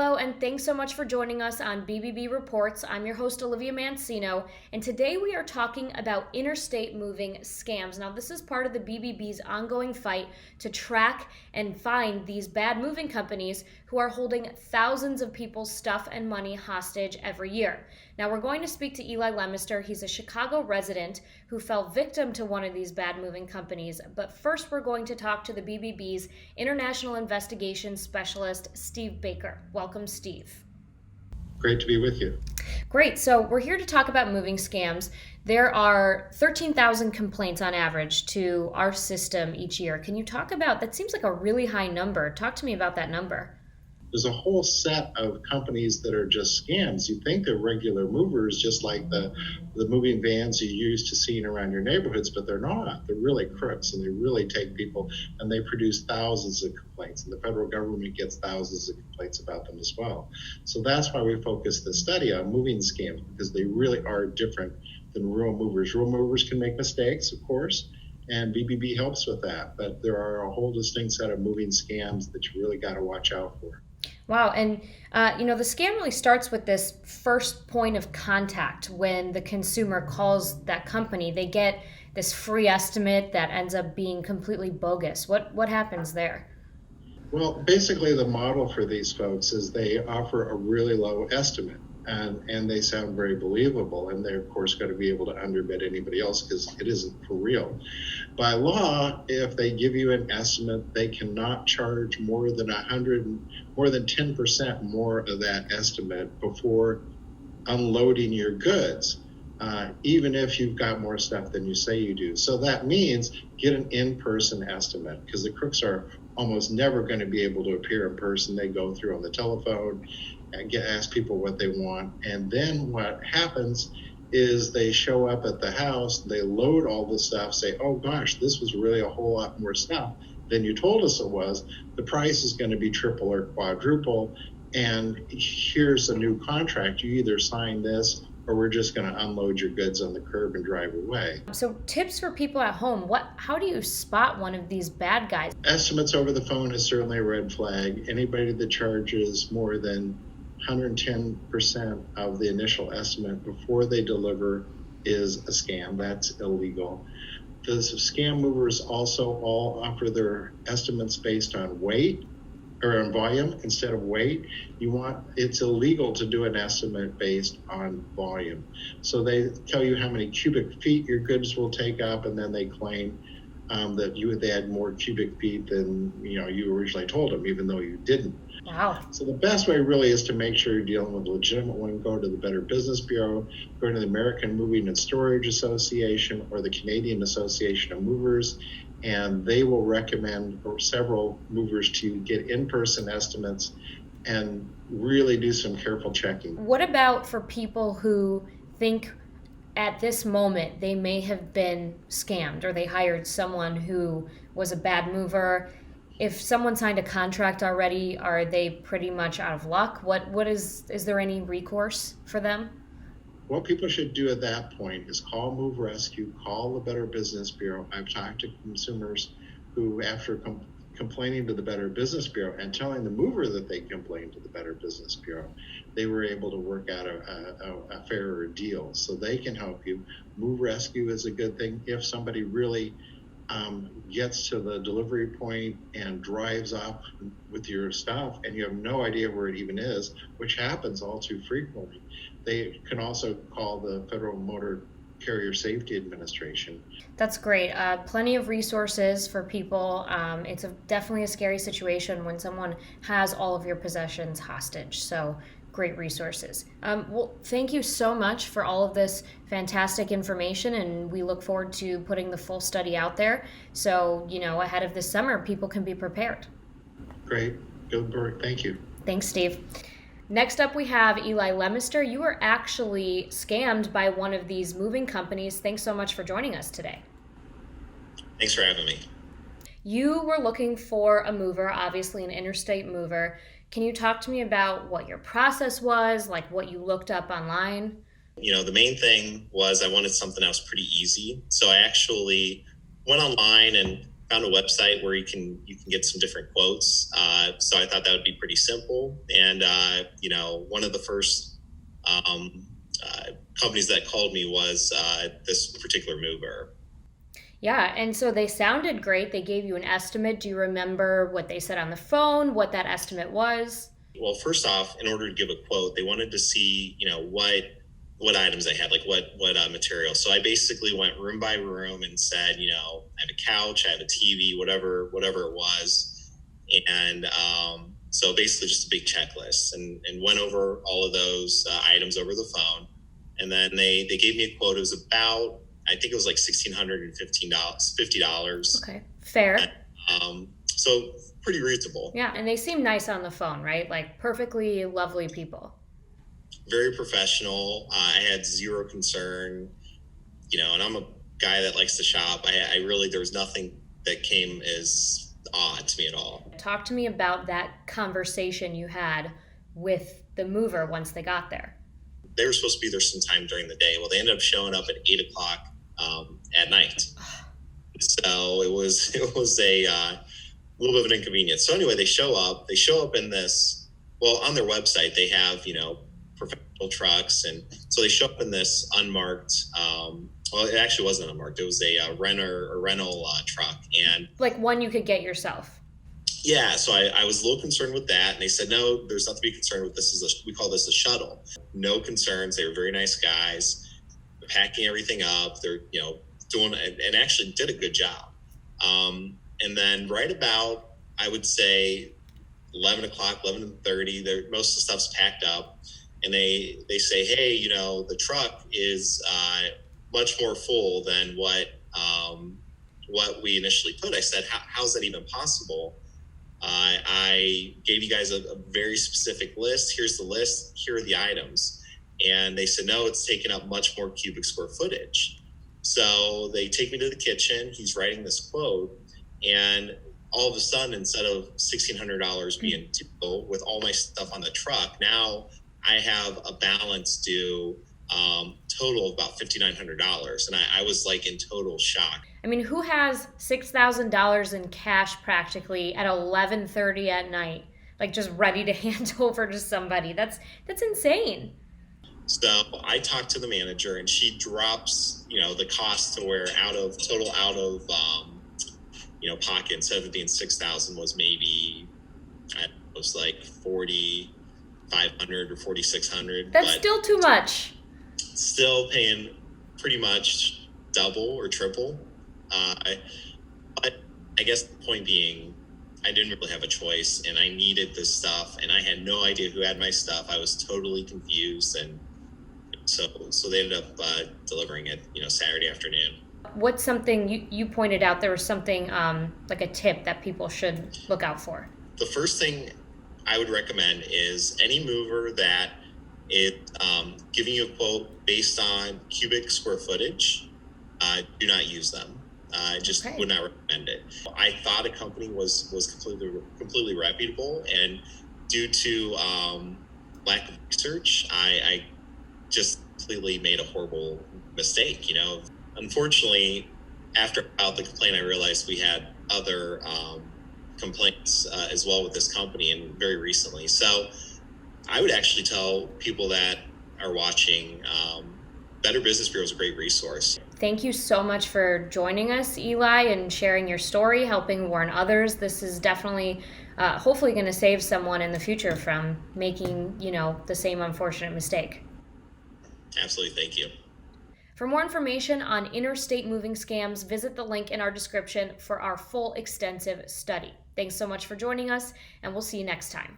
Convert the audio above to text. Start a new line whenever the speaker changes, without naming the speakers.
Hello, and thanks so much for joining us on BBB Reports. I'm your host, Olivia Mancino, and today we are talking about interstate moving scams. Now, this is part of the BBB's ongoing fight to track and find these bad moving companies who are holding thousands of people's stuff and money hostage every year. Now, we're going to speak to Eli Lemister. He's a Chicago resident who fell victim to one of these bad moving companies. But first, we're going to talk to the BBB's International Investigations Specialist, Steve Baker. Welcome, Steve.
Great to be with you.
Great. So we're here to talk about moving scams. There are 13,000 complaints on average to our system each year. Can you talk about that? Seems like a really high number. Talk to me about that number.
There's a whole set of companies that are just scams. You think they're regular movers, just like the moving vans you used to seeing around your neighborhoods, but they're not. They're really crooks, and they really take people, and they produce thousands of complaints, and the federal government gets thousands of complaints about them as well. So that's why we focus the study on moving scams, because they really are different than rural movers. Rural movers can make mistakes, of course, and BBB helps with that, but there are a whole distinct set of moving scams that you really got to watch out for.
Wow. And, the scam really starts with this first point of contact. When the consumer calls that company, they get this free estimate that ends up being completely bogus. What happens there?
Well, basically the model for these folks is they offer a really low estimate, and they sound very believable, and they're of course going to be able to underbid anybody else because it isn't for real. By law, if they give you an estimate, they cannot charge more than 10% more of that estimate before unloading your goods, even if you've got more stuff than you say you do. So that means get an in-person estimate, because the crooks are almost never going to be able to appear in person. They go through on the telephone and ask people what they want. And then what happens is they show up at the house, they load all the stuff, say, oh gosh, this was really a whole lot more stuff than you told us it was. The price is going to be triple or quadruple, and here's a new contract. You either sign this or we're just going to unload your goods on the curb and drive away.
So tips for people at home. How do you spot one of these bad guys?
Estimates over the phone is certainly a red flag. Anybody that charges more than 110% of the initial estimate before they deliver is a scam. That's illegal. The scam movers also all offer their estimates based on weight or on volume instead of weight. It's illegal to do an estimate based on volume. So they tell you how many cubic feet your goods will take up, and then they claim that they had more cubic feet than you originally told them, even though you didn't.
Wow.
So the best way really is to make sure you're dealing with a legitimate one. Go to the Better Business Bureau, go to the American Moving and Storage Association or the Canadian Association of Movers, and they will recommend several movers to get in-person estimates and really do some careful checking.
What about for people who think at this moment they may have been scammed, or they hired someone who was a bad mover? If someone signed a contract already, are they pretty much out of luck? Is there any recourse for them?
What people should do at that point is call Move Rescue, call the Better Business Bureau. I've talked to consumers who, after complaining to the Better Business Bureau and telling the mover that they complained to the Better Business Bureau, they were able to work out a fairer deal. So they can help you. Move Rescue is a good thing. If somebody really gets to the delivery point and drives off with your stuff and you have no idea where it even is, which happens all too frequently, they can also call the Federal Motor Carrier Safety Administration.
That's great. Plenty of resources for people. It's definitely a scary situation when someone has all of your possessions hostage. So great resources. Well, thank you so much for all of this fantastic information, and we look forward to putting the full study out there so, ahead of this summer, people can be prepared.
Great. Good work. Thank you.
Thanks, Steve. Next up, we have Eli Lemister. You were actually scammed by one of these moving companies. Thanks so much for joining us today.
Thanks for having me.
You were looking for a mover, obviously an interstate mover. Can you talk to me about what your process was, like what you looked up online?
The main thing was I wanted something that was pretty easy. So I actually went online and found a website where you can get some different quotes. So I thought that would be pretty simple. And one of the first companies that called me was this particular mover.
Yeah, and so they sounded great. They gave you an estimate. Do you remember what they said on the phone, what that estimate was?
Well, first off, in order to give a quote, they wanted to see, what items I had, like what material. So I basically went room by room and said, I have a couch, I have a TV, whatever it was. And so basically just a big checklist and went over all of those items over the phone. And then they gave me a quote. It was about, I think it was like $1,650.
Okay, fair.
So pretty reasonable.
Yeah, and they seem nice on the phone, right? Like perfectly lovely people.
Very professional. I had zero concern, and I'm a guy that likes to shop. I really, there was nothing that came as odd to me at all.
Talk to me about that conversation you had with the mover once they got there.
They were supposed to be there sometime during the day. Well, they ended up showing up at 8:00 at night. So it was a little bit of an inconvenience. So anyway, they show up in this, well, on their website, they have, professional trucks. And so they show up in this unmarked, well, it actually wasn't unmarked. It was a rental truck. And
like one you could get yourself.
Yeah. So I was a little concerned with that. And they said, no, there's nothing to be concerned with. We call this a shuttle. No concerns. They were very nice guys. They're packing everything up. They're, doing, and actually did a good job. And then right about, I would say 11:00, 11:30, most of the stuff's packed up. And they say, hey, the truck is much more full than what we initially put. I said, how's that even possible? I gave you guys a very specific list. Here's the list. Here are the items. And they said, no, it's taken up much more cubic square footage. So they take me to the kitchen. He's writing this quote. And all of a sudden, instead of $1,600 being typical with all my stuff on the truck, now I have a balance due total of about $5,900. And I was like in total shock.
I mean, who has $6,000 in cash practically at 11:30 at night, like just ready to hand over to somebody? That's insane.
So I talked to the manager and she drops, the cost to where out of pocket, instead of being $6,000 was maybe, it was like $4,500 or $4,600.
That's still too much.
Still paying pretty much double or triple. But I guess the point being, I didn't really have a choice and I needed this stuff and I had no idea who had my stuff. I was totally confused. And so they ended up delivering it, Saturday afternoon.
What's something you pointed out there was something like a tip that people should look out for?
The first thing I would recommend is any mover that is giving you a quote based on cubic square footage, do not use them. I just would not recommend it. I thought a company was completely reputable, and due to lack of research, I just completely made a horrible mistake. Unfortunately, after about the complaint, I realized we had other complaints as well with this company, and very recently. So I would actually tell people that are watching, Better Business Bureau is a great resource.
Thank you so much for joining us, Eli, and sharing your story, helping warn others. This is definitely, hopefully going to save someone in the future from making, the same unfortunate mistake.
Absolutely. Thank you.
For more information on interstate moving scams, visit the link in our description for our full extensive study. Thanks so much for joining us, and we'll see you next time.